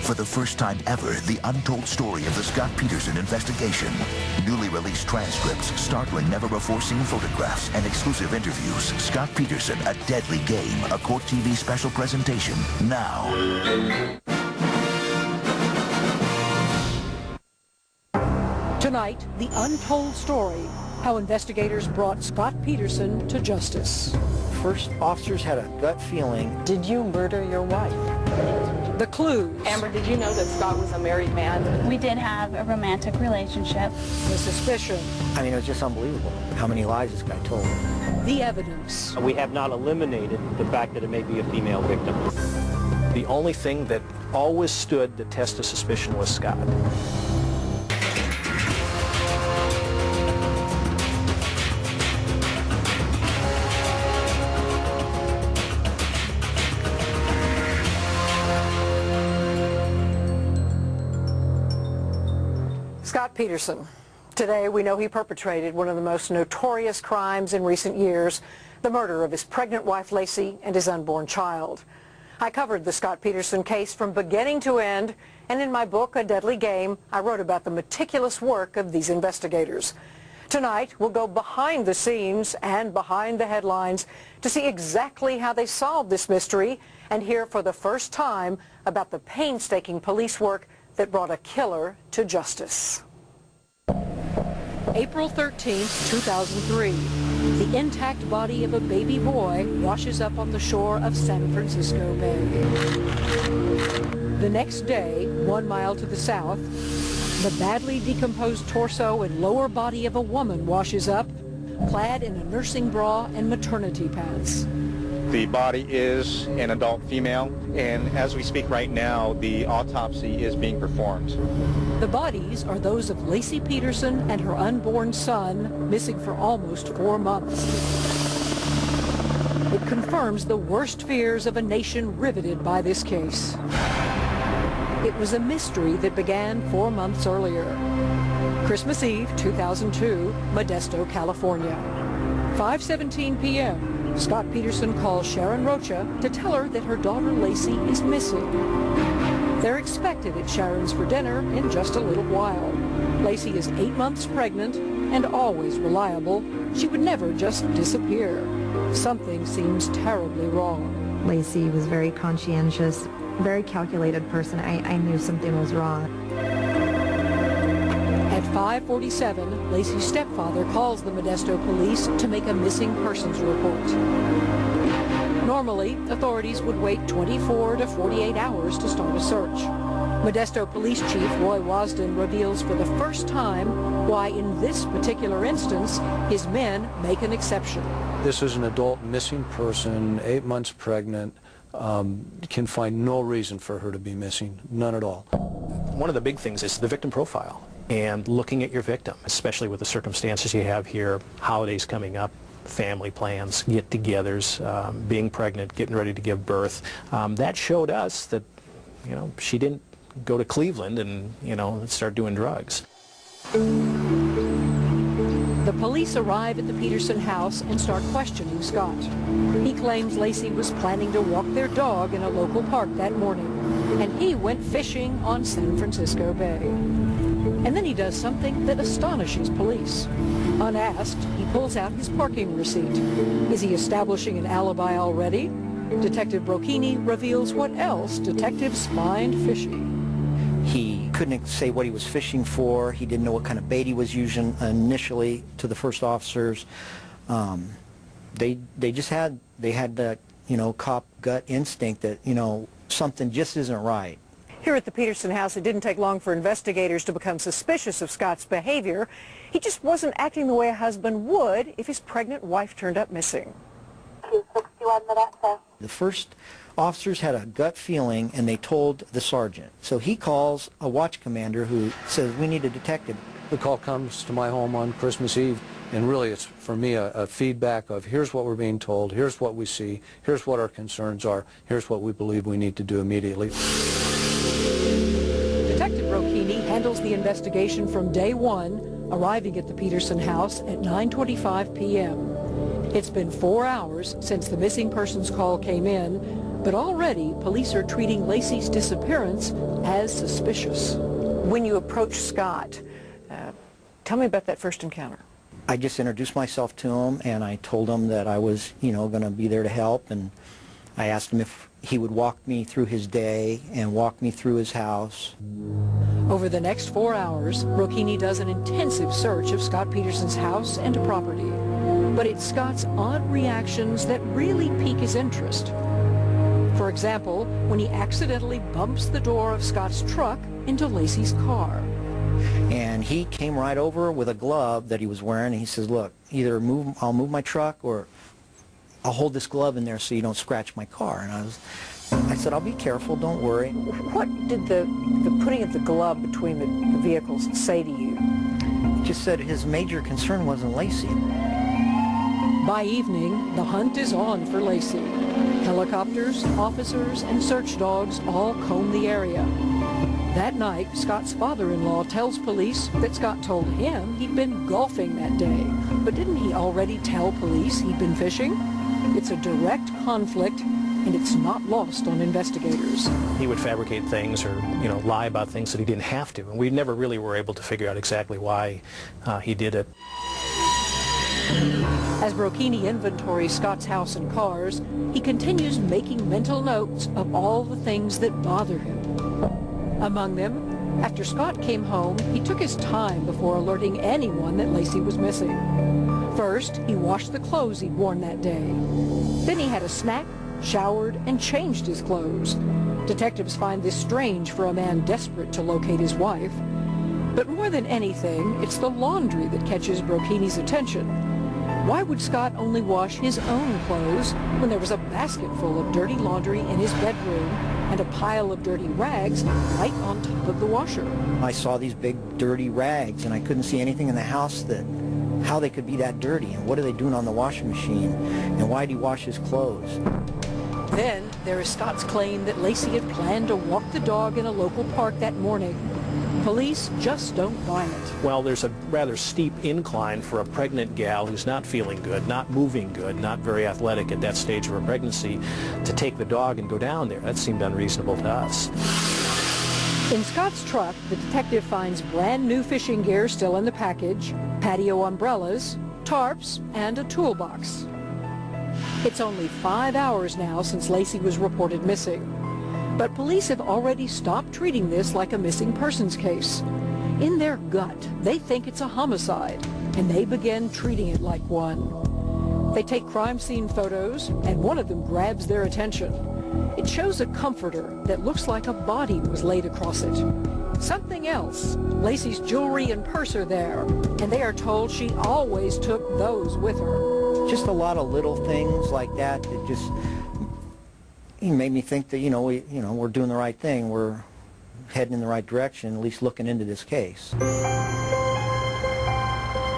For the first time ever, the untold story of the Scott Peterson investigation. Newly released transcripts, startling never-before-seen photographs, and exclusive interviews. Scott Peterson, A Deadly Game, a Court TV special presentation. Now. Tonight, the untold story, how investigators brought Scott Peterson to justice. First officers had a gut feeling. Did you murder your wife? The clues. Amber, did you know that Scott was a married man? We did have a romantic relationship. The suspicion. I mean, it was just unbelievable how many lies this guy told. The evidence. We have not eliminated the fact that it may be a female victim. The only thing that always stood the test of suspicion was Scott. Scott Peterson. Today, we know he perpetrated one of the most notorious crimes in recent years, the murder of his pregnant wife, Laci, and his unborn child. I covered the Scott Peterson case from beginning to end, and in my book, A Deadly Game, I wrote about the meticulous work of these investigators. Tonight, we'll go behind the scenes and behind the headlines to see exactly how they solved this mystery and hear for the first time about the painstaking police work that brought a killer to justice. April 13, 2003. The intact body of a baby boy washes up on the shore of San Francisco Bay. The next day, 1 mile to the south, the badly decomposed torso and lower body of a woman washes up, clad in a nursing bra and maternity pads. The body is an adult female, and as we speak right now, the autopsy is being performed. The bodies are those of Laci Peterson and her unborn son, missing for almost 4 months. It confirms the worst fears of a nation riveted by this case. It was a mystery that began 4 months earlier. Christmas Eve, 2002, Modesto, California. 5:17 p.m. Scott Peterson calls Sharon Rocha to tell her that her daughter Laci is missing. They're expected at Sharon's for dinner in just a little while. Laci is 8 months pregnant and always reliable. She would never just disappear. Something seems terribly wrong. Laci was very conscientious, very calculated person. I knew something was wrong. At 5:47, Laci's stepfather calls the Modesto police to make a missing persons report. Normally, authorities would wait 24 to 48 hours to start a search. Modesto Police Chief Roy Wasden reveals for the first time why in this particular instance, his men make an exception. This is an adult missing person, 8 months pregnant, can find no reason for her to be missing, none at all. One of the big things is the victim profile and looking at your victim, especially with the circumstances you have here, holidays coming up, family plans, get-togethers, being pregnant, getting ready to give birth. That showed us that, you know, she didn't go to Cleveland and, you know, start doing drugs. The police arrive at the Peterson house and start questioning Scott. He claims Laci was planning to walk their dog in a local park that morning, and he went fishing on San Francisco Bay. And then he does something that astonishes police. Unasked, he pulls out his parking receipt. Is he establishing an alibi already? Detective Brocchini reveals what else detectives find fishy. He couldn't say what he was fishing for. He didn't know what kind of bait he was using initially to the first officers. They had the, you know, cop gut instinct that, you know, something just isn't right. Here at the Peterson house, it didn't take long for investigators to become suspicious of Scott's behavior. He just wasn't acting the way a husband would if his pregnant wife turned up missing. The first officers had a gut feeling, and they told the sergeant. So he calls a watch commander who says, we need a detective. The call comes to my home on Christmas Eve, and really it's for me a feedback of here's what we're being told, here's what we see, here's what our concerns are, here's what we believe we need to do immediately. Detective Brocchini handles the investigation from day one, arriving at the Peterson house at 9:25 p.m. It's been 4 hours since the missing persons call came in, But already, police are treating Laci's disappearance as suspicious. When you approached Scott, tell me about that first encounter. I just introduced myself to him, and I told him that I was, going to be there to help, and I asked him if he would walk me through his day and walk me through his house. Over the next 4 hours, Brocchini does an intensive search of Scott Peterson's house and property. But it's Scott's odd reactions that really pique his interest. For example, when he accidentally bumps the door of Scott's truck into Laci's car. And he came right over with a glove that he was wearing, and he says, look, either I'll move my truck or I'll hold this glove in there so you don't scratch my car. And I said, I'll be careful, don't worry. What did the putting of the glove between the vehicles say to you? He just said his major concern wasn't Laci. By evening, the hunt is on for Laci. Helicopters, officers, and search dogs all comb the area. That night, Scott's father-in-law tells police that Scott told him he'd been golfing that day. But didn't he already tell police he'd been fishing? It's a direct conflict, and it's not lost on investigators. He would fabricate things or, lie about things that he didn't have to. And we never really were able to figure out exactly why he did it. As Brocchini inventories Scott's house and cars, he continues making mental notes of all the things that bother him. Among them, after Scott came home, he took his time before alerting anyone that Laci was missing. First, he washed the clothes he'd worn that day. Then he had a snack, showered, and changed his clothes. Detectives find this strange for a man desperate to locate his wife. But more than anything, it's the laundry that catches Brocchini's attention. Why would Scott only wash his own clothes when there was a basket full of dirty laundry in his bedroom and a pile of dirty rags right on top of the washer? I saw these big dirty rags, and I couldn't see anything in the house how they could be that dirty, and what are they doing on the washing machine, and why did he wash his clothes? Then there is Scott's claim that Laci had planned to walk the dog in a local park that morning. Police just don't buy it. Well, there's a rather steep incline for a pregnant gal who's not feeling good, not moving good, not very athletic at that stage of her pregnancy, to take the dog and go down there. That seemed unreasonable to us. In Scott's truck, the detective finds brand new fishing gear still in the package, patio umbrellas, tarps, and a toolbox. It's only 5 hours now since Laci was reported missing. But police have already stopped treating this like a missing persons case. In their gut, they think it's a homicide, and they begin treating it like one. They take crime scene photos, and one of them grabs their attention. It shows a comforter that looks like a body was laid across it. Something else. Laci's jewelry and purse are there, and they are told she always took those with her. Just a lot of little things like that just made me think that, we're doing the right thing. We're heading in the right direction, at least looking into this case.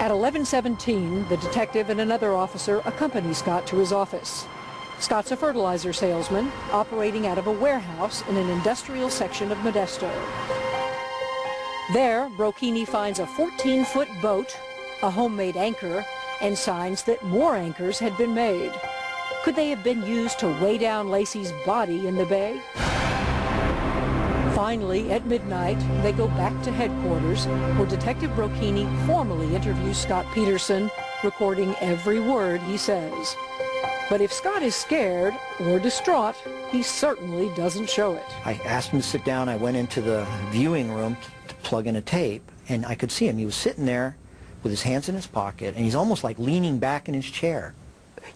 At 11:17, the detective and another officer accompany Scott to his office. Scott's a fertilizer salesman operating out of a warehouse in an industrial section of Modesto. There, Brocchini finds a 14-foot boat, a homemade anchor, and signs that more anchors had been made. Could they have been used to weigh down Laci's body in the bay? Finally, at midnight, they go back to headquarters, where Detective Brocchini formally interviews Scott Peterson, recording every word he says. But if Scott is scared or distraught, he certainly doesn't show it. I asked him to sit down. I went into the viewing room to plug in a tape, and I could see him. He was sitting there with his hands in his pocket, and he's almost like leaning back in his chair.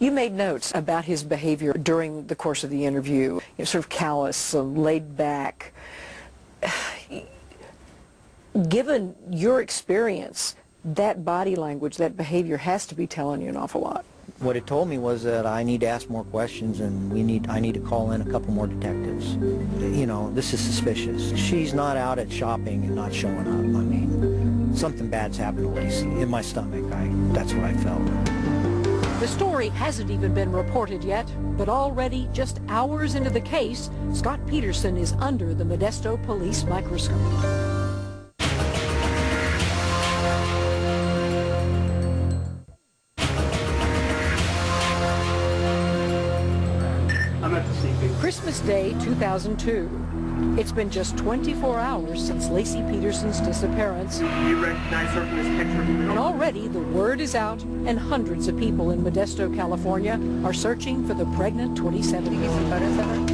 You made notes about his behavior during the course of the interview, sort of callous, laid back. Given your experience, that body language, that behavior has to be telling you an awful lot. What it told me was that I need to ask more questions, and I need to call in a couple more detectives. This is suspicious. She's not out at shopping and not showing up. I mean, something bad's happened to Laci. In my stomach, that's what I felt. The story hasn't even been reported yet, but already, just hours into the case, Scott Peterson is under the Modesto police microscope. Christmas Day 2002. It's been just 24 hours since Laci Peterson's disappearance. You recognize her from this picture? And already the word is out, and hundreds of people in Modesto, California are searching for the pregnant 27-year-old.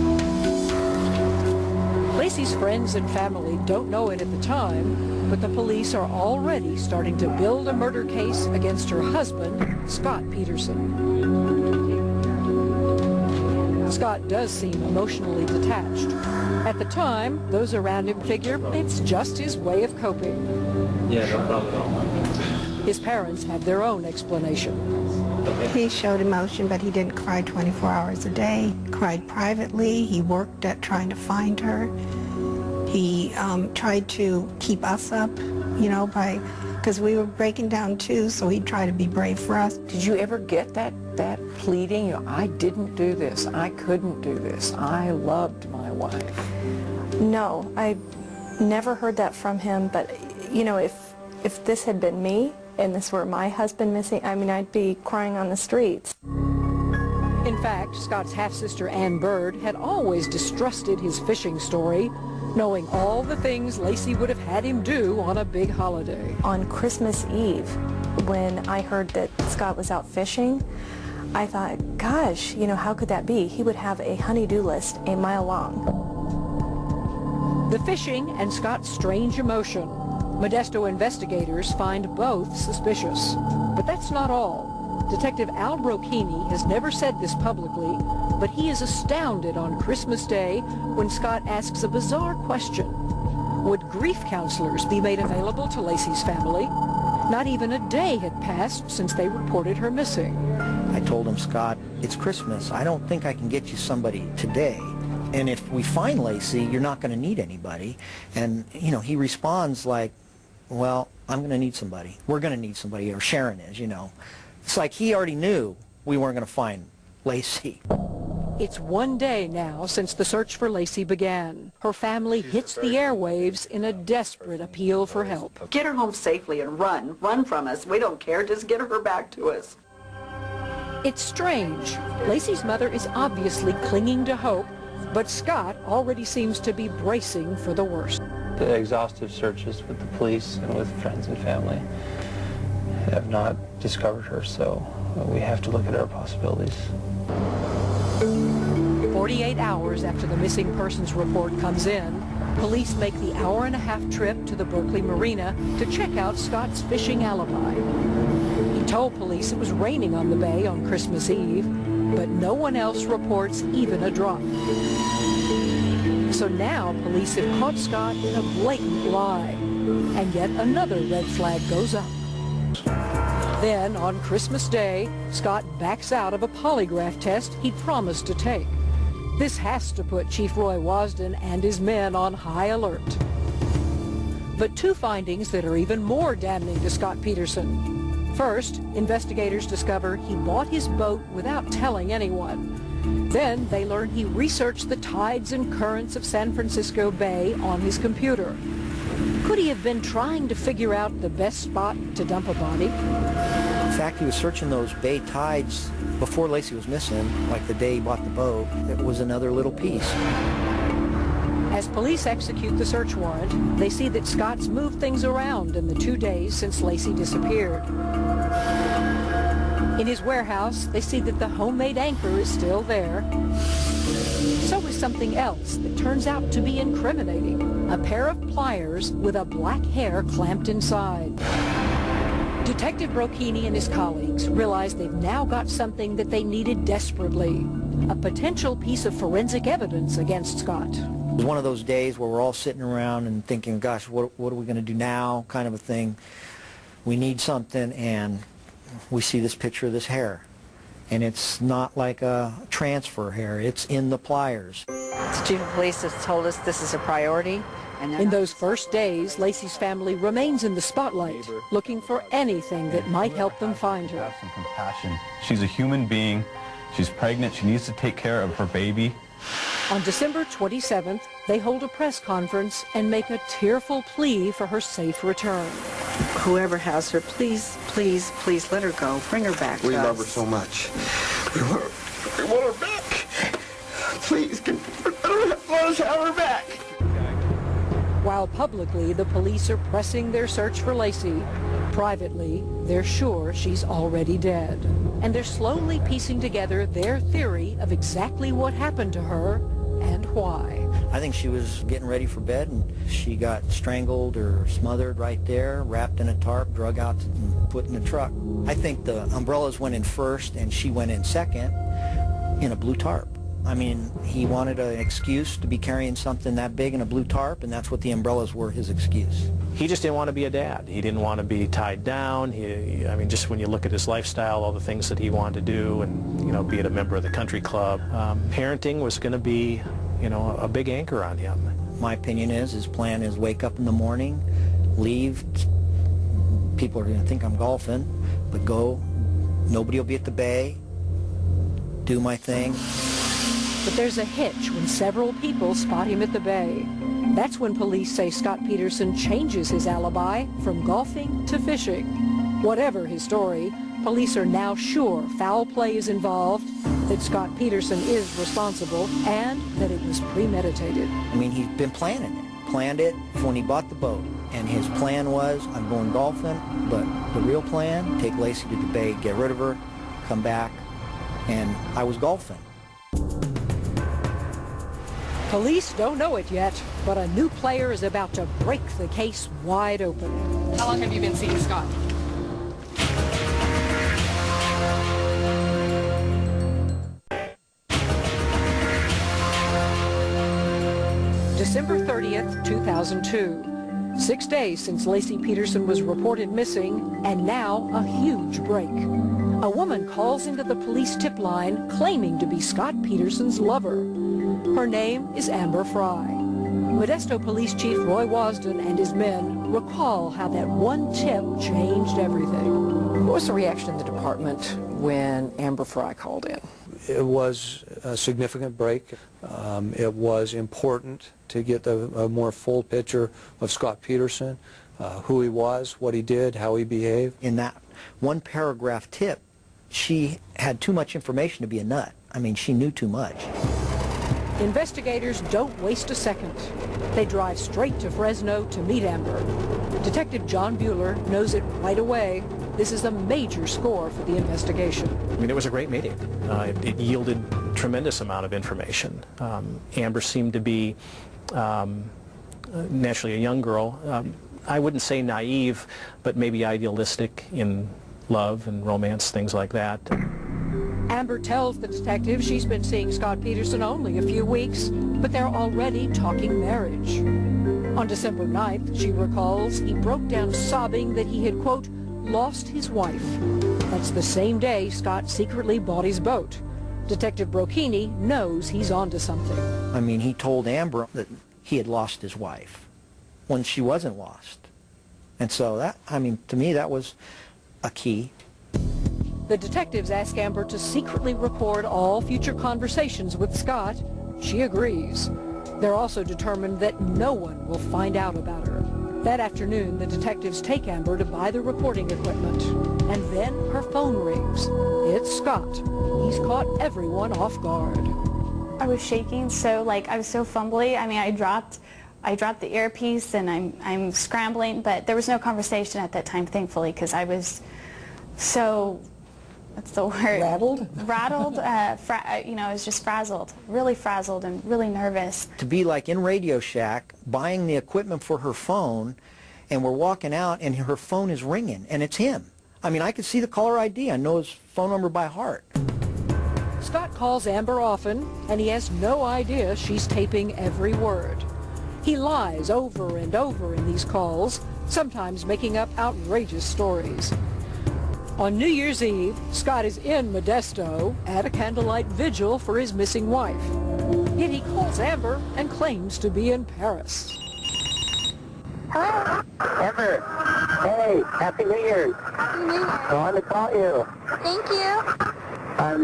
Laci's friends and family don't know it at the time, but the police are already starting to build a murder case against her husband, Scott Peterson. Scott does seem emotionally detached. At the time, those around him figure it's just his way of coping. Yeah, no problem at all. His parents have their own explanation. He showed emotion, but he didn't cry 24 hours a day. Cried privately. He worked at trying to find her. He tried to keep us up, you know, because we were breaking down too, so he'd try to be brave for us. Did you ever get that pleading? You know, I didn't do this. I couldn't do this. I loved my wife. No, I never heard that from him, but, you know, if this had been me and this were my husband missing, I mean, I'd be crying on the streets. In fact, Scott's half-sister Ann Bird had always distrusted his fishing story, knowing all the things Laci would have had him do on a big holiday. On Christmas Eve, when I heard that Scott was out fishing, I thought, gosh, you know, how could that be? He would have a honey-do list a mile long. The fishing and Scott's strange emotion. Modesto investigators find both suspicious. But that's not all. Detective Al Brocchini has never said this publicly, but he is astounded on Christmas Day when Scott asks a bizarre question. Would grief counselors be made available to Laci's family? Not even a day had passed since they reported her missing. I told him, Scott, it's Christmas. I don't think I can get you somebody today. And if we find Laci, you're not going to need anybody. And, you know, he responds like, well, I'm going to need somebody. We're going to need somebody, or Sharon is, you know. It's like he already knew we weren't going to find Laci. It's one day now since the search for Laci began. Her family hits the airwaves in a desperate appeal for help. Get her home safely and run from us. We don't care, just get her back to us. It's strange. Laci's mother is obviously clinging to hope, but Scott already seems to be bracing for the worst. The exhaustive searches with the police and with friends and family have not discovered her, so we have to look at our possibilities. 48 hours after the missing persons report comes in, police make the hour-and-a-half trip to the Berkeley Marina to check out Scott's fishing alibi. He told police it was raining on the bay on Christmas Eve, but no one else reports even a drop. So now police have caught Scott in a blatant lie, and yet another red flag goes up. Then, on Christmas Day, Scott backs out of a polygraph test he'd promised to take. This has to put Chief Roy Wasden and his men on high alert. But two findings that are even more damning to Scott Peterson. First, investigators discover he bought his boat without telling anyone. Then they learn he researched the tides and currents of San Francisco Bay on his computer. Could he have been trying to figure out the best spot to dump a body? In fact, he was searching those bay tides before Laci was missing, like the day he bought the boat. It was another little piece. As police execute the search warrant, they see that Scott's moved things around in the 2 days since Laci disappeared. In his warehouse, they see that the homemade anchor is still there. So is something else that turns out to be incriminating. A pair of pliers with a black hair clamped inside. Detective Brocchini and his colleagues realize they've now got something that they needed desperately. A potential piece of forensic evidence against Scott. It was one of those days where we're all sitting around and thinking, gosh, what are we going to do now, kind of a thing. We need something, and we see this picture of this hair. And it's not like a transfer hair. It's in the pliers. The chief of police has told us this is a priority. In those first days, Laci's family remains in the spotlight, looking for anything that might help them find her. Have some compassion. She's a human being. She's pregnant. She needs to take care of her baby. On December 27th, they hold a press conference and make a tearful plea for her safe return. Whoever has her, please, please, please let her go. Bring her back to us. We love her so much. We want her back. Please, UFOs have her back. While publicly the police are pressing their search for Laci, privately they're sure she's already dead. And they're slowly piecing together their theory of exactly what happened to her and why. I think she was getting ready for bed and she got strangled or smothered right there, wrapped in a tarp, drug out and put in the truck. I think the umbrellas went in first and she went in second in a blue tarp. I mean, he wanted an excuse to be carrying something that big in a blue tarp, and that's what the umbrellas were, his excuse. He just didn't want to be a dad. He didn't want to be tied down. I mean, just when you look at his lifestyle, all the things that he wanted to do, and, you know, be it a member of the country club, parenting was going to be, you know, a big anchor on him. My opinion is his plan is wake up in the morning, leave. People are going to think I'm golfing, but go. Nobody will be at the bay. Do my thing. But there's a hitch when several people spot him at the bay. That's when police say Scott Peterson changes his alibi from golfing to fishing. Whatever his story, police are now sure foul play is involved, that Scott Peterson is responsible, and that it was premeditated. I mean, he's been planning it. Planned it when he bought the boat. And his plan was, I'm going golfing, but the real plan, take Laci to the bay, get rid of her, come back, and I was golfing. Police don't know it yet, but a new player is about to break the case wide open. How long have you been seeing Scott? December 30th, 2002. 6 days since Laci Peterson was reported missing, and now a huge break. A woman calls into the police tip line claiming to be Scott Peterson's lover. Her name is Amber Fry. Modesto Police Chief Roy Wasden and his men recall how that one tip changed everything. What was the reaction in the department when Amber Fry called in? It was a significant break. It was important to get a more full picture of Scott Peterson, who he was, what he did, how he behaved. In that one paragraph tip, she had too much information to be a nut. I mean, she knew too much. Investigators don't waste a second. They drive straight to Fresno to meet Amber. Detective John Bueller knows it right away. This is a major score for the investigation. I mean, it was a great meeting. It yielded a tremendous amount of information. Amber seemed to be naturally a young girl. I wouldn't say naive, but maybe idealistic in love and romance, things like that. Amber tells the detective she's been seeing Scott Peterson only a few weeks, but they're already talking marriage. On December 9th, she recalls, he broke down sobbing that he had, quote, lost his wife. That's the same day Scott secretly bought his boat. Detective Brocchini knows he's onto something. I mean, he told Amber that he had lost his wife when she wasn't lost. And so that, I mean, to me, that was a key. The detectives ask Amber to secretly record all future conversations with Scott. She agrees. They're also determined that no one will find out about her. That afternoon, the detectives take Amber to buy the recording equipment. And then her phone rings. It's Scott. He's caught everyone off guard. I was shaking, so I was so fumbly. I mean, I dropped the earpiece and I'm scrambling, but there was no conversation at that time, thankfully, because I was so, what's the word? Rattled? Rattled. You know, I was just frazzled, really frazzled and really nervous. To be like in Radio Shack, buying the equipment for her phone, and we're walking out and her phone is ringing, and it's him. I mean, I could see the caller ID. I know his phone number by heart. Scott calls Amber often, and he has no idea she's taping every word. He lies over and over in these calls, sometimes making up outrageous stories. On New Year's Eve, Scott is in Modesto at a candlelight vigil for his missing wife. Yet he calls Amber and claims to be in Paris. Hello? Amber, hey, Happy New Year's. Happy New Year. I wanted to call you. Thank you. I'm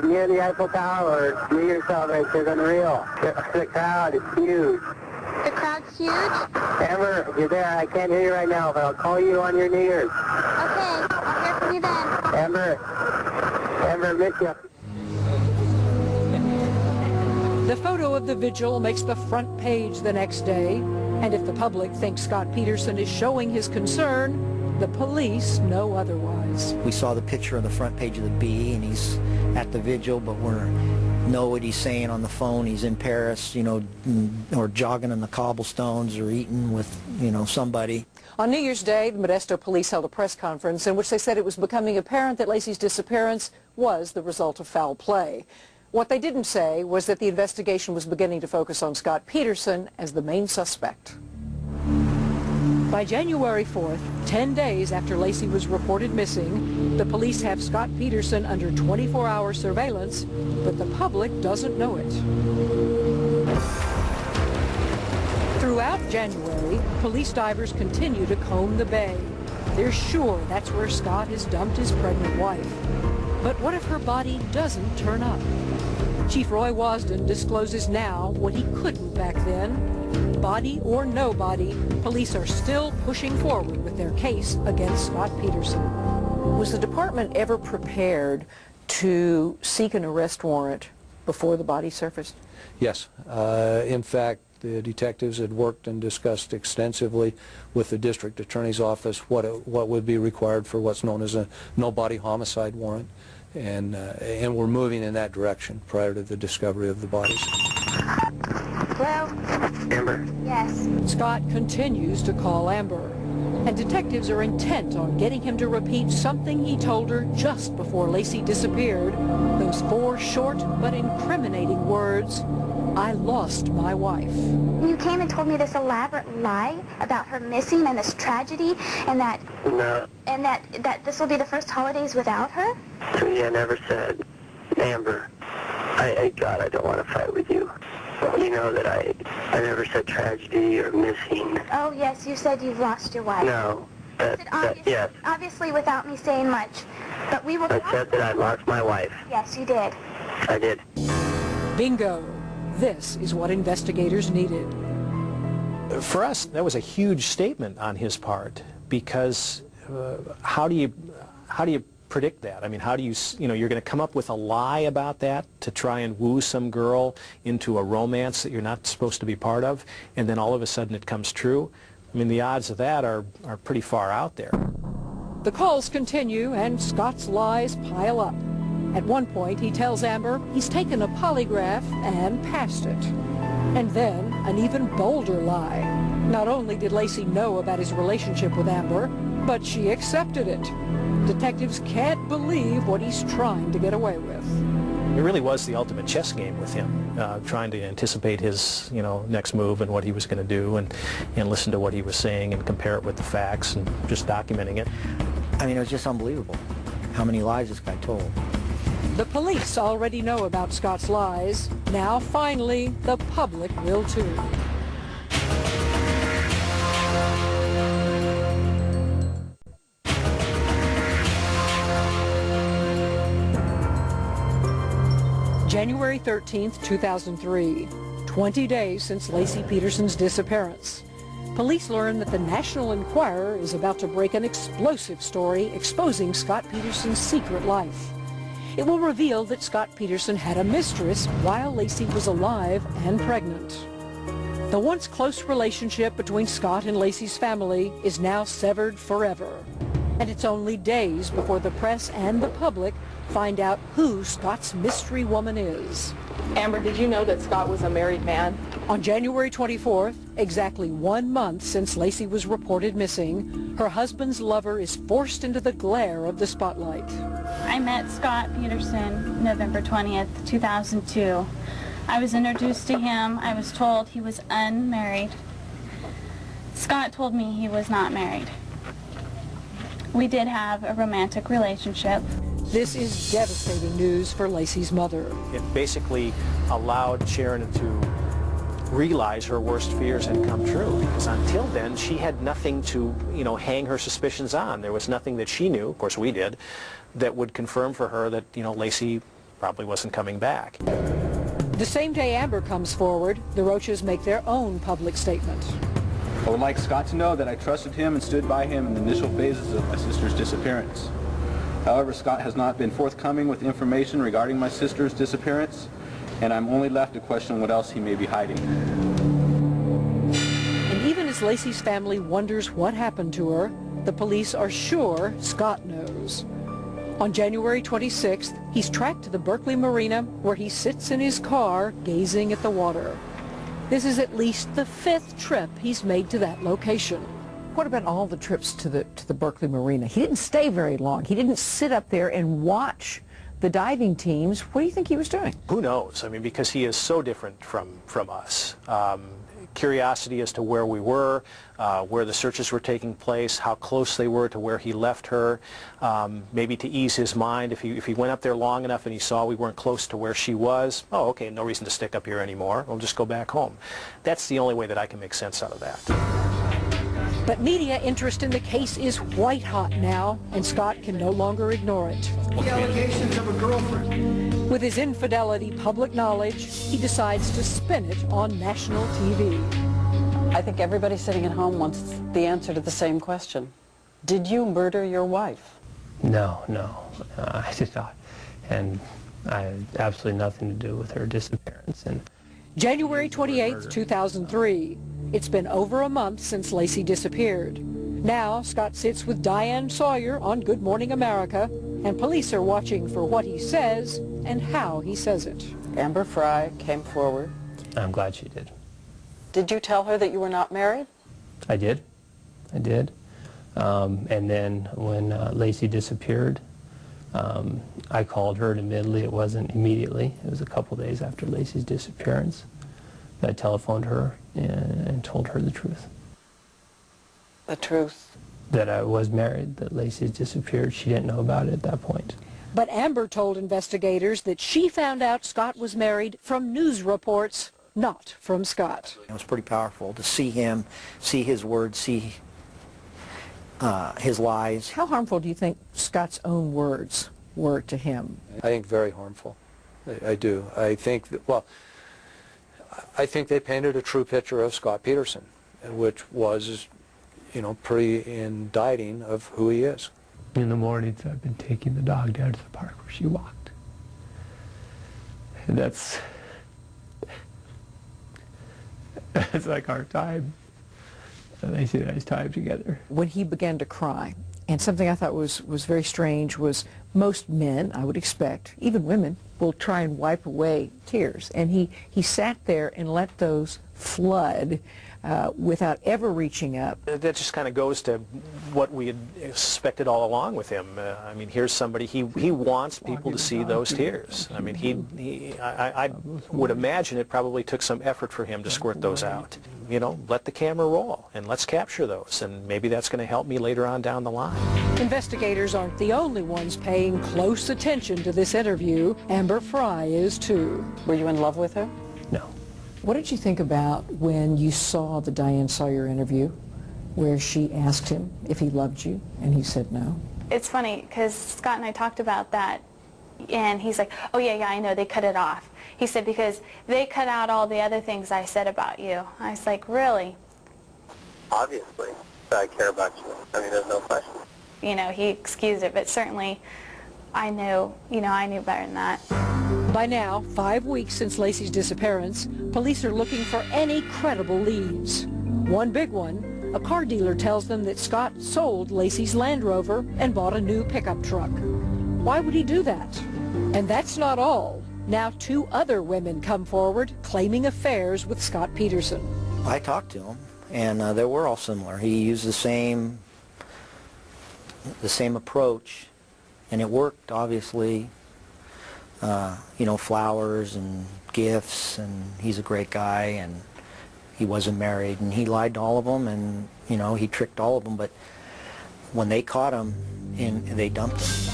near the Eiffel Tower. New Year's celebration is unreal. The crowd is huge. The crowd's huge? Amber, if you're there, I can't hear you right now, but I'll call you on your New Year's. Okay, I'll hear from you then. Amber, miss you. The photo of the vigil makes the front page the next day, and if the public thinks Scott Peterson is showing his concern, the police know otherwise. We saw the picture on the front page of the Bee, and he's at the vigil, but we know what he's saying on the phone. He's in Paris, you know, or jogging in the cobblestones or eating with, you know, somebody. On New Year's Day, the Modesto police held a press conference in which they said it was becoming apparent that Laci's disappearance was the result of foul play. What they didn't say was that the investigation was beginning to focus on Scott Peterson as the main suspect. By January 4th, 10 days after Laci was reported missing, the police have Scott Peterson under 24-hour surveillance, but the public doesn't know it. Throughout January, police divers continue to comb the bay. They're sure that's where Scott has dumped his pregnant wife. But what if her body doesn't turn up? Chief Roy Wasden discloses now what he couldn't back then. Body or no body, police are still pushing forward with their case against Scott Peterson. Was the department ever prepared to seek an arrest warrant before the body surfaced? Yes. In fact, the detectives had worked and discussed extensively with the district attorney's office what would be required for what's known as a no-body homicide warrant, and we're moving in that direction prior to the discovery of the bodies. Hello? Amber? Yes. Scott continues to call Amber, and detectives are intent on getting him to repeat something he told her just before Laci disappeared. Those 4 short but incriminating words, "I lost my wife." You came and told me this elaborate lie about her missing and this tragedy, and that No. and that this will be the first holidays without her? Sweetie, I never said. Amber, God, I don't want to fight with you. You know that I never said tragedy or missing. Oh yes, you said you've lost your wife. No. Yes. Obviously without me saying much. But we will I said that I lost my wife. Yes, you did. I did. Bingo. This is what investigators needed. For us, that was a huge statement on his part, because how do you predict that? I mean, how do you you're going to come up with a lie about that to try and woo some girl into a romance that you're not supposed to be part of, and then all of a sudden it comes true? I mean, the odds of that are pretty far out there. The calls continue and Scott's lies pile up. At one point, he tells Amber he's taken a polygraph and passed it. And then, an even bolder lie. Not only did Laci know about his relationship with Amber, but she accepted it. Detectives can't believe what he's trying to get away with. It really was the ultimate chess game with him, trying to anticipate his, next move and what he was going to do, and listen to what he was saying and compare it with the facts and just documenting it. I mean, it was just unbelievable how many lies this guy told. The police already know about Scott's lies. Now, finally, the public will too. January 13th, 2003, 20 days since Laci Peterson's disappearance. Police learn that the National Enquirer is about to break an explosive story exposing Scott Peterson's secret life. It will reveal that Scott Peterson had a mistress while Laci was alive and pregnant. The once close relationship between Scott and Laci's family is now severed forever. And it's only days before the press and the public find out who Scott's mystery woman is. Amber, did you know that Scott was a married man? On January 24th, exactly 1 month since Laci was reported missing, her husband's lover is forced into the glare of the spotlight. I met Scott Peterson November 20th, 2002. I was introduced to him. I was told he was unmarried. Scott told me he was not married. We did have a romantic relationship. This is devastating news for Laci's mother. It basically allowed Sharon to realize her worst fears had come true, because until then she had nothing to hang her suspicions on. There was nothing that she knew, of course we did, that would confirm for her that Laci probably wasn't coming back. The same day Amber comes forward, the Roaches make their own public statement. I would like Scott to know that I trusted him and stood by him in the initial phases of my sister's disappearance. However, Scott has not been forthcoming with information regarding my sister's disappearance, and I'm only left to question what else he may be hiding. And even as Laci's family wonders what happened to her, the police are sure Scott knows. On January 26th, he's tracked to the Berkeley Marina where he sits in his car gazing at the water. This is at least the 5th trip he's made to that location. What about all the trips to the Berkeley Marina? He didn't stay very long. He didn't sit up there and watch the diving teams. What do you think he was doing? Who knows? I mean, because he is so different from us. Curiosity as to where we were, where the searches were taking place, how close they were to where he left her, maybe to ease his mind. If he went up there long enough and he saw we weren't close to where she was, oh, okay, no reason to stick up here anymore. We'll just go back home. That's the only way that I can make sense out of that. But media interest in the case is white hot now, and Scott can no longer ignore it. The allegations of a girlfriend. With his infidelity public knowledge, he decides to spin it on national TV. I think everybody sitting at home wants the answer to the same question. Did you murder your wife? No, I did not. And I had absolutely nothing to do with her disappearance. And January 28, 2003. It's been over a month since Laci disappeared. Now, Scott sits with Diane Sawyer on Good Morning America, and police are watching for what he says and how he says it. Amber Fry came forward. I'm glad she did. Did you tell her that you were not married? I did. And then when Laci disappeared, I called her, and admittedly it wasn't immediately. It was a couple days after Laci's disappearance. I telephoned her and told her the truth. The truth? That I was married, that Laci disappeared. She didn't know about it at that point. But Amber told investigators that she found out Scott was married from news reports, not from Scott. It was pretty powerful to see him, see his words, see his lies. How harmful do you think Scott's own words were to him? I think very harmful. I do. I think that, well, I think they painted a true picture of Scott Peterson, which was, pretty indicting of who he is. In the mornings, I've been taking the dog down to the park where she walked. And that's like our time. A nice time together. When he began to cry, and something I thought was very strange was most men, I would expect, even women, will try and wipe away tears. And he sat there and let those flood without ever reaching up. That just kind of goes to what we had expected all along with him. I mean, here's somebody, he wants people to see those tears. I mean, I would imagine it probably took some effort for him to squirt those out. Let the camera roll and let's capture those, and maybe that's going to help me later on down the line. Investigators aren't the only ones paying close attention to this interview. Amber Fry is too. Were you in love with her? No. What did you think about when you saw the Diane Sawyer interview where she asked him if he loved you and he said no? It's funny because Scott and I talked about that, and he's like, oh yeah, I know, they cut it off. He said, because they cut out all the other things I said about you. I was like, really? Obviously, I care about you. I mean, there's no question. He excused it, but certainly I knew better than that. By now, 5 weeks since Laci's disappearance, police are looking for any credible leads. One big one, a car dealer tells them that Scott sold Laci's Land Rover and bought a new pickup truck. Why would he do that? And that's not all. Now 2 other women come forward claiming affairs with Scott Peterson. I talked to him, and they were all similar. He used the same approach, and it worked, obviously. Flowers and gifts, and he's a great guy, and he wasn't married, and he lied to all of them, and, he tricked all of them, but when they caught him, they dumped him.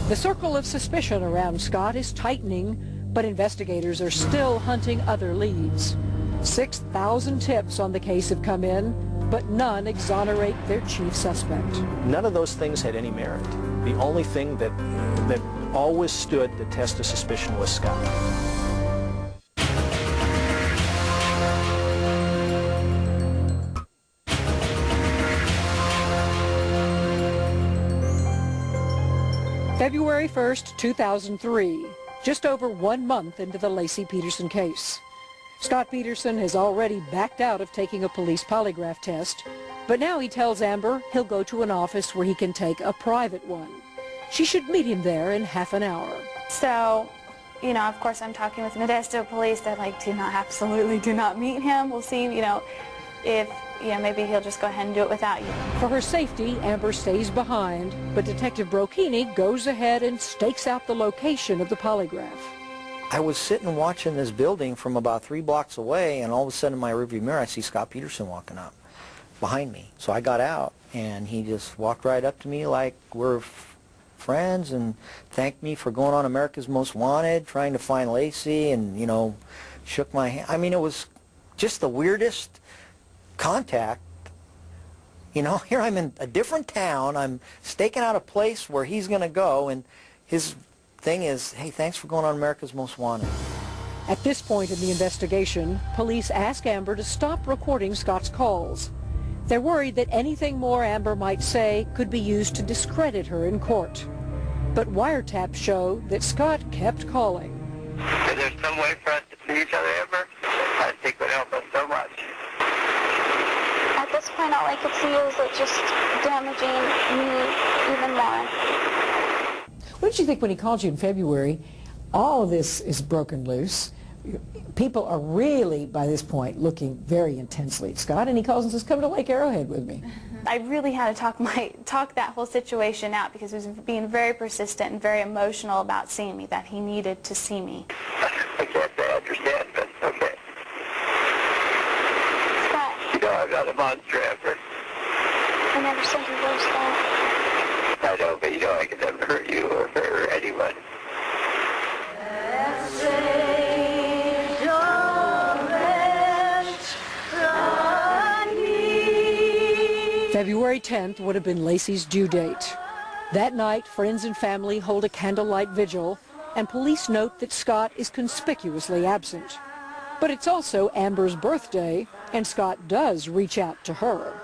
The circle of suspicion around Scott is tightening, but investigators are still hunting other leads. 6,000 tips on the case have come in, but none exonerate their chief suspect. None of those things had any merit. The only thing that always stood the test of suspicion was Scott. February 1st, 2003. just over 1 month into the Laci Peterson case. Scott Peterson has already backed out of taking a police polygraph test, but now he tells Amber he'll go to an office where he can take a private one. She should meet him there in half an hour. So, you know, of course I'm talking with Modesto police. They're like, absolutely do not meet him. We'll see, if, maybe he'll just go ahead and do it without you. For her safety, Amber stays behind, but Detective Brocchini goes ahead and stakes out the location of the polygraph. I was sitting watching this building from about 3 blocks away, and all of a sudden in my rearview mirror I see Scott Peterson walking up behind me. So I got out, and he just walked right up to me like we're friends and thanked me for going on America's Most Wanted, trying to find Laci, and, shook my hand. I mean, it was just the weirdest contact. Here I'm in a different town. I'm staking out a place where he's going to go, and his thing is, hey, thanks for going on America's Most Wanted. At this point in the investigation, police ask Amber to stop recording Scott's calls. They're worried that anything more Amber might say could be used to discredit her in court. But wiretaps show that Scott kept calling. Is there some way for us to see each other, Amber? I think it would help us so much. At this point, all I could see was it just damaging me even more. What did you think when he called you in February? All of this is broken loose. People are really, by this point, looking very intensely at Scott, and he calls and says, come to Lake Arrowhead with me. I really had to talk that whole situation out because he was being very persistent and very emotional about seeing me, that he needed to see me. I can't say I understand, but okay. Scott. I'm not a monster, Amber. I never said you were, Scott. I know, but I can never hurt you or hurt anyone. February 10th would have been Laci's due date. That night, friends and family hold a candlelight vigil, and police note that Scott is conspicuously absent. But it's also Amber's birthday, and Scott does reach out to her.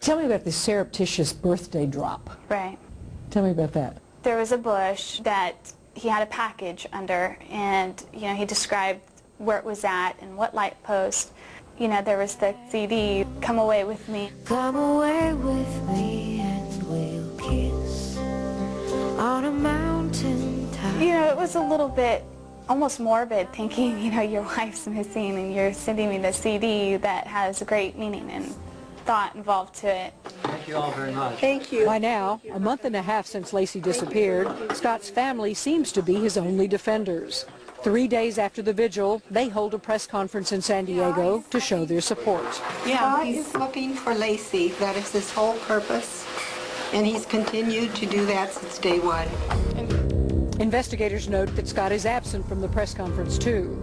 Tell me about this surreptitious birthday drop. Right. Tell me about that. There was a bush that he had a package under, and he described where it was at and what light post. There was the CD, Come Away With Me. Come away with me and we'll kiss on a mountain top. It was a little bit almost morbid thinking, your wife's missing and you're sending me the CD that has a great meaning and thought involved to it. Thank you all very much. Thank you. By now, a month and a half since Laci disappeared, Scott's family seems to be his only defenders. 3 days after the vigil, they hold a press conference in San Diego to show their support. Yeah, he's looking for Laci. That is his whole purpose, and he's continued to do that since day one. Investigators note that Scott is absent from the press conference too.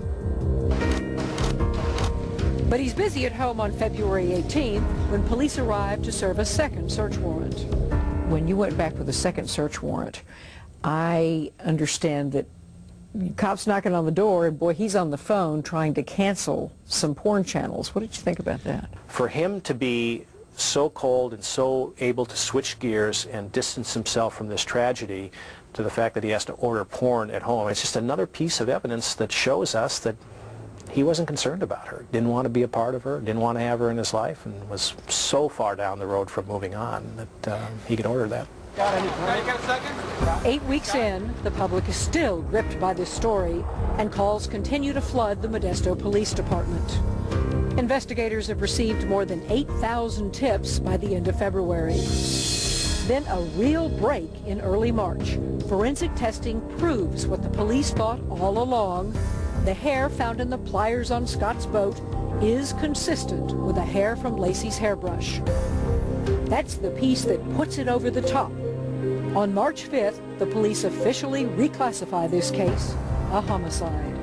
But he's busy at home on February 18th when police arrived to serve a second search warrant. When you went back with a second search warrant, I understand that cops knocking on the door, and boy, he's on the phone trying to cancel some porn channels. What did you think about that? For him to be so cold and so able to switch gears and distance himself from this tragedy to the fact that he has to order porn at home, it's just another piece of evidence that shows us that he wasn't concerned about her, didn't want to be a part of her, didn't want to have her in his life, and was so far down the road from moving on that he could order that. Got a second? 8 weeks in, the public is still gripped by this story, and calls continue to flood the Modesto Police Department. Investigators have received more than 8,000 tips by the end of February. Then a real break in early March. Forensic testing proves what the police thought all along. The hair found in the pliers on Scott's boat is consistent with the hair from Laci's hairbrush. That's the piece that puts it over the top. On March 5th, the police officially reclassify this case a homicide.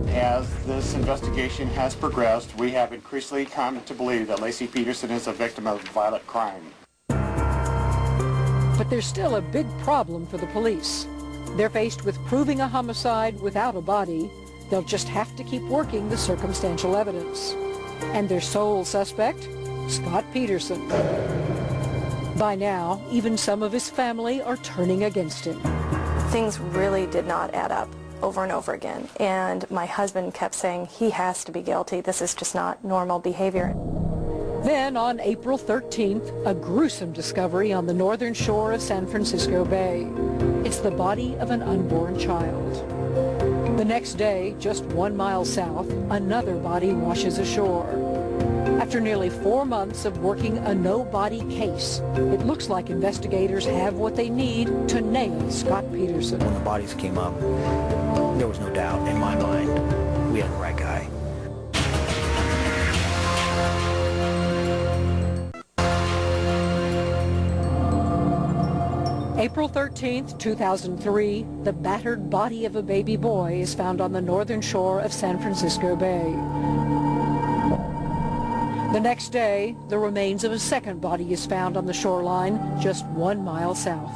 As this investigation has progressed, we have increasingly come to believe that Laci Peterson is a victim of violent crime. But there's still a big problem for the police. They're faced with proving a homicide without a body. They'll just have to keep working the circumstantial evidence. And their sole suspect? Scott Peterson. By now, even some of his family are turning against him. Things really did not add up over and over again. And my husband kept saying, he has to be guilty. This is just not normal behavior. Then, on April 13th, a gruesome discovery on the northern shore of San Francisco Bay. It's the body of an unborn child. The next day, just 1 mile south, another body washes ashore. After nearly 4 months of working a no-body case, it looks like investigators have what they need to nail Scott Peterson. When the bodies came up, there was no doubt in my mind we had the right guy. April 13th, 2003, the battered body of a baby boy is found on the northern shore of San Francisco Bay. The next day, the remains of a second body is found on the shoreline just 1 mile south.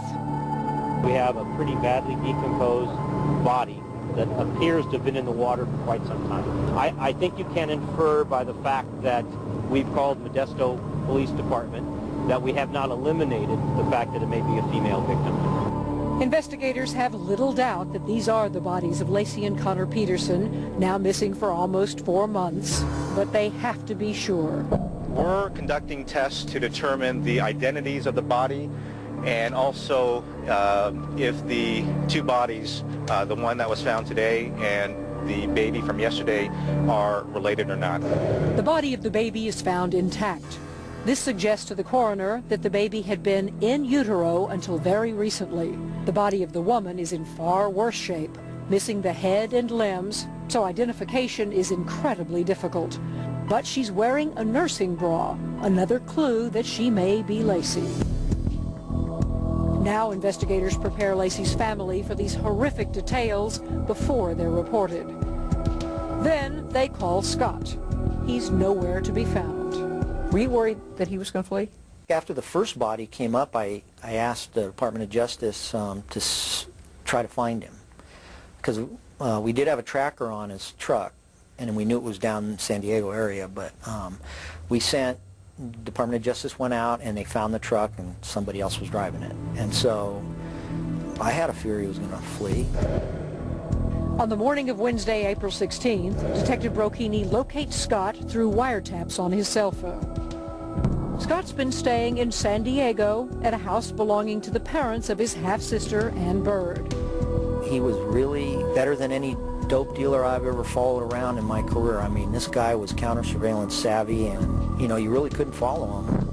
We have a pretty badly decomposed body that appears to have been in the water for quite some time. I think you can infer by the fact that we've called Modesto Police Department that we have not eliminated the fact that it may be a female victim. Investigators have little doubt that these are the bodies of Laci and Connor Peterson, now missing for almost 4 months, but they have to be sure. We're conducting tests to determine the identities of the body and also if the two bodies, the one that was found today and the baby from yesterday, are related or not. The body of the baby is found intact. This suggests to the coroner that the baby had been in utero until very recently. The body of the woman is in far worse shape, missing the head and limbs, so identification is incredibly difficult. But she's wearing a nursing bra, another clue that she may be Laci. Now investigators prepare Laci's family for these horrific details before they're reported. Then they call Scott. He's nowhere to be found. Were you worried that he was going to flee? After the first body came up, I asked the Department of Justice to try to find him. Because we did have a tracker on his truck, and we knew it was down in the San Diego area, but we sent, Department of Justice went out, and they found the truck, and somebody else was driving it. And so I had a fear he was going to flee. On the morning of Wednesday, April 16th, Detective Brocchini locates Scott through wiretaps on his cell phone. Scott's been staying in San Diego at a house belonging to the parents of his half-sister, Ann Bird. He was really better than any dope dealer I've ever followed around in my career. I mean, this guy was counter-surveillance savvy, and, you know, you really couldn't follow him.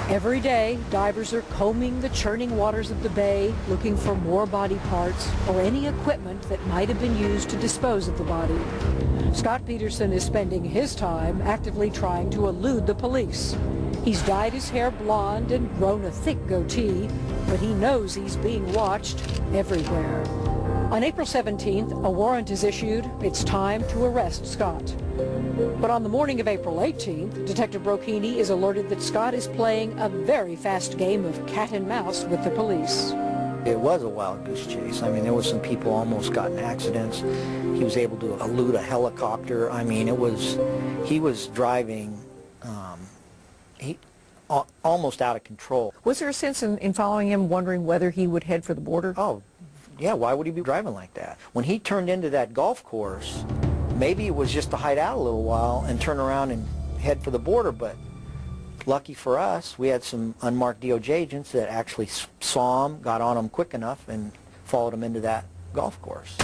Every day, divers are combing the churning waters of the bay, looking for more body parts or any equipment that might have been used to dispose of the body. Scott Peterson is spending his time actively trying to elude the police. He's dyed his hair blonde and grown a thick goatee, but he knows he's being watched everywhere. On April 17th, a warrant is issued. It's time to arrest Scott. But on the morning of April 18th, Detective Brocchini is alerted that Scott is playing a very fast game of cat and mouse with the police. It was a wild goose chase. I mean, there was some people almost got in accidents. He was able to elude a helicopter. I mean, he was driving almost out of control. Was there a sense in following him, wondering whether he would head for the border? Oh, yeah, why would he be driving like that? When he turned into that golf course, maybe it was just to hide out a little while and turn around and head for the border, but lucky for us, we had some unmarked DOJ agents that actually saw him, got on him quick enough, and followed him into that golf course.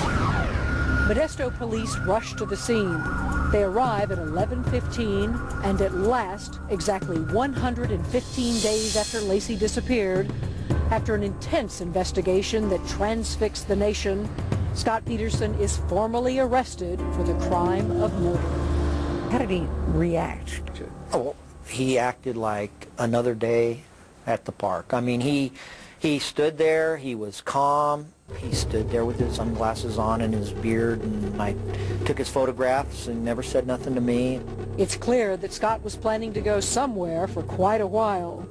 Modesto police rush to the scene. They arrive at 11:15, and at last, exactly 115 days after Laci disappeared, after an intense investigation that transfixed the nation, Scott Peterson is formally arrested for the crime of murder. How did he react? Oh, he acted like another day at the park. I mean, he stood there, he was calm, he stood there with his sunglasses on and his beard, and I took his photographs and never said nothing to me. It's clear that Scott was planning to go somewhere for quite a while.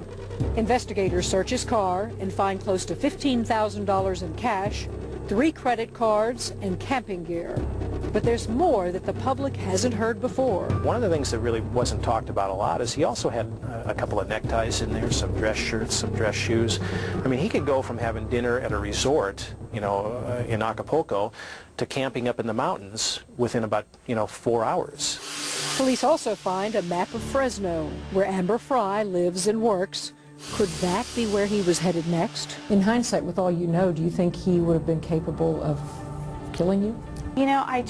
Investigators search his car and find close to $15,000 in cash, 3 credit cards, and camping gear. But there's more that the public hasn't heard before. One of the things that really wasn't talked about a lot is he also had a couple of neckties in there, some dress shirts, some dress shoes. I mean, he could go from having dinner at a resort, in Acapulco, to camping up in the mountains within about, 4 hours. Police also find a map of Fresno, where Amber Frey lives and works. Could that be where he was headed next? In hindsight, with all you know, do you think he would have been capable of killing you? I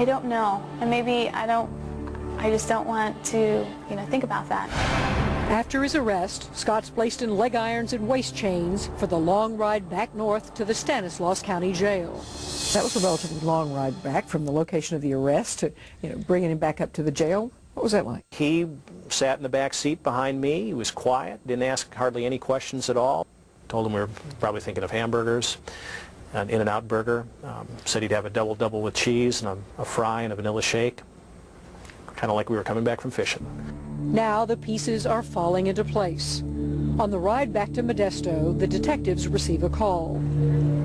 don't know. And maybe I just don't want to, think about that. After his arrest, Scott's placed in leg irons and waist chains for the long ride back north to the Stanislaus County Jail. That was a relatively long ride back from the location of the arrest to, bringing him back up to the jail. What was that like? He sat in the back seat behind me. He was quiet, didn't ask hardly any questions at all. Told him we were probably thinking of hamburgers, an In-N-Out burger. Said he'd have a double-double with cheese and a fry and a vanilla shake. Kind of like we were coming back from fishing. Now the pieces are falling into place. On the ride back to Modesto, the detectives receive a call.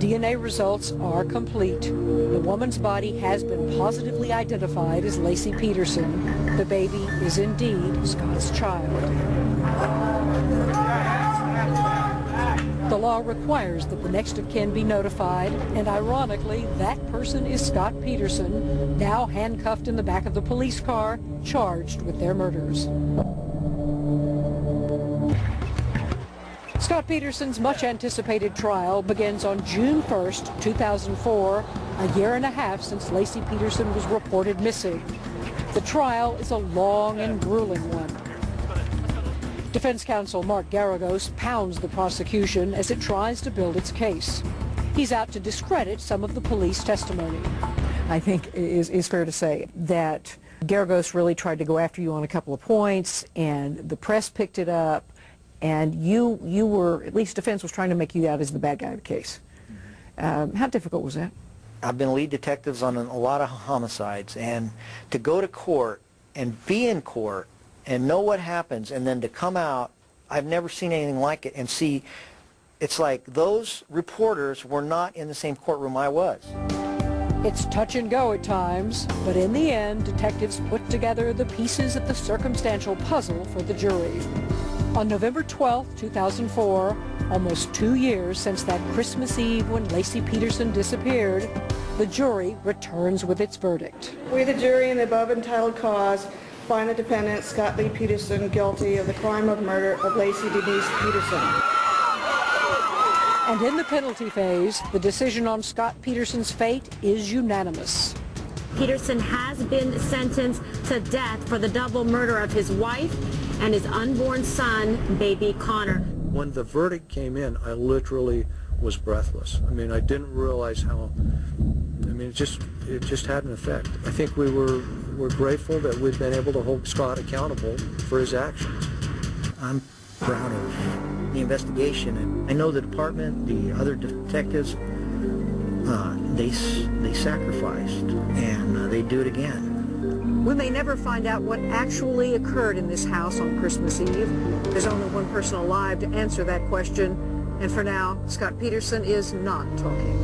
DNA results are complete. The woman's body has been positively identified as Laci Peterson. The baby is indeed Scott's child. The law requires that the next of kin be notified, and ironically, that person is Scott Peterson, now handcuffed in the back of the police car, charged with their murders. Scott Peterson's much-anticipated trial begins on June 1st, 2004, a year and a half since Laci Peterson was reported missing. The trial is a long and grueling one. Defense counsel Mark Garagos pounds the prosecution as it tries to build its case. He's out to discredit some of the police testimony. I think it is fair to say that Garagos really tried to go after you on a couple of points, and the press picked it up, and you were, at least defense was trying to make you out as the bad guy of the case. How difficult was that? I've been lead detectives on a lot of homicides, and to go to court and be in court and know what happens, and then to come out, I've never seen anything like it, and see, it's like those reporters were not in the same courtroom I was. It's touch and go at times, but in the end, detectives put together the pieces of the circumstantial puzzle for the jury. On November 12, 2004, almost 2 years since that Christmas Eve when Laci Peterson disappeared, the jury returns with its verdict. We, the jury, in the above entitled cause, find the defendant, Scott Lee Peterson, guilty of the crime of murder of Laci Denise Peterson. And in the penalty phase, the decision on Scott Peterson's fate is unanimous. Peterson has been sentenced to death for the double murder of his wife and his unborn son, baby Connor. When the verdict came in, I literally was breathless. I mean, I didn't realize how, it just had an effect. I think we're grateful that we've been able to hold Scott accountable for his actions. I'm proud of the investigation, and I know the department, the other detectives, they sacrificed, and they do it again. We may never find out what actually occurred in this house on Christmas Eve. There's only one person alive to answer that question, and for now, Scott Peterson is not talking.